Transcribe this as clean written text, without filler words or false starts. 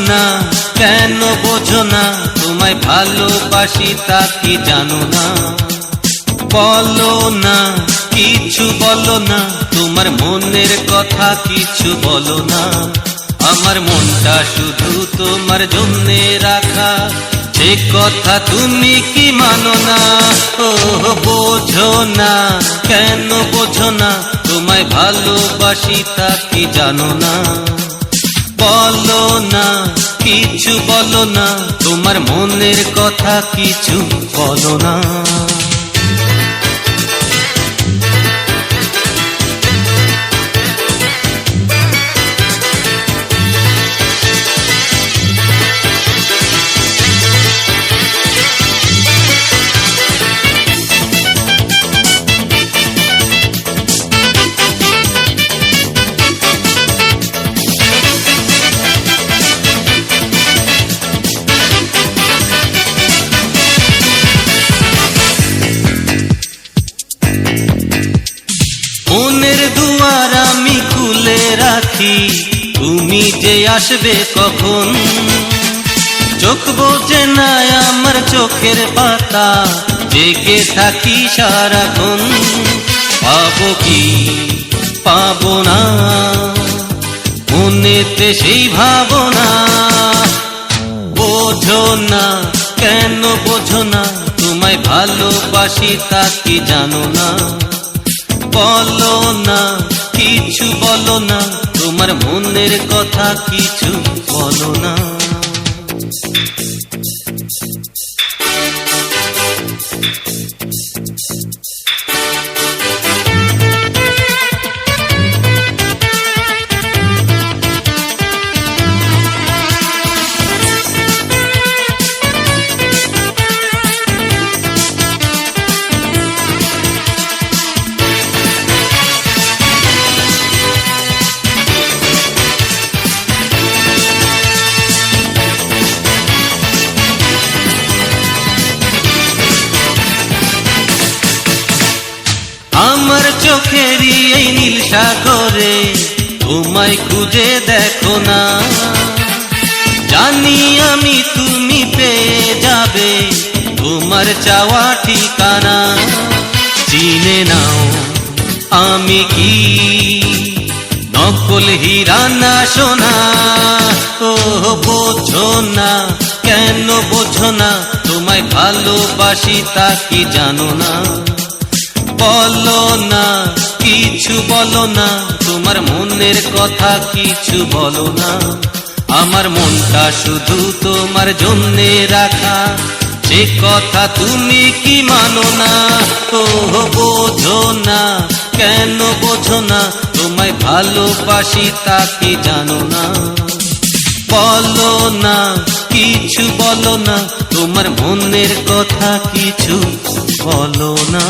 না কেন বোঝো না তোমায় ভালোবাসি তা কি জানো না বলো না কিছু বলো না তোমার মনের কথা কিছু বলো না আমার মনটা শুধু তোমার জন্যে রাখা সে কথা তুমি কি মানো না ও বোঝো না কেন বোঝো না তোমায় ভালোবাসি তা কি জানো না বলো না কিছু বলো না তোমার মনের কথা কিছু বলো না মনের দুয়ার আমি খুলে রাখি তুমি যে আসবে কখন চোখ বোঝে না আমার চোখের পাতা জেগে থাকি সারাক্ষণ পাবো কি পাবো না মনেতে সেই ভাবনা বোঝো না কেন বোঝো না তোমায় ভালোবাসি তা কি জানো না বলো না কিছু বলো না তোমার মনের কথা কিছু বলো না আমার চোখেরই এই নীল সাগরে তোমায় খুঁজে দেখো না জানি আমি তুমি পেয়ে যাবে তোমার চাওয়া ঠিকানা চিনে নাও আমি কি নকল হীরা না সোনা ও বোঝো না কেন বোঝো না তোমায় ভালোবাসি তা কি জানো না বলো না কিছু বলো না তোমার মনের কথা কিছু বলো না আমার মনটা শুধু তোমার জন্যে রাখা সে কথা তুমি কি মানো না ও বোঝো না কেন বোঝো না তোমায় ভালোবাসি তা কি জানো না বলো না কিছু বলো না তোমার মনের কথা কিছু বলো না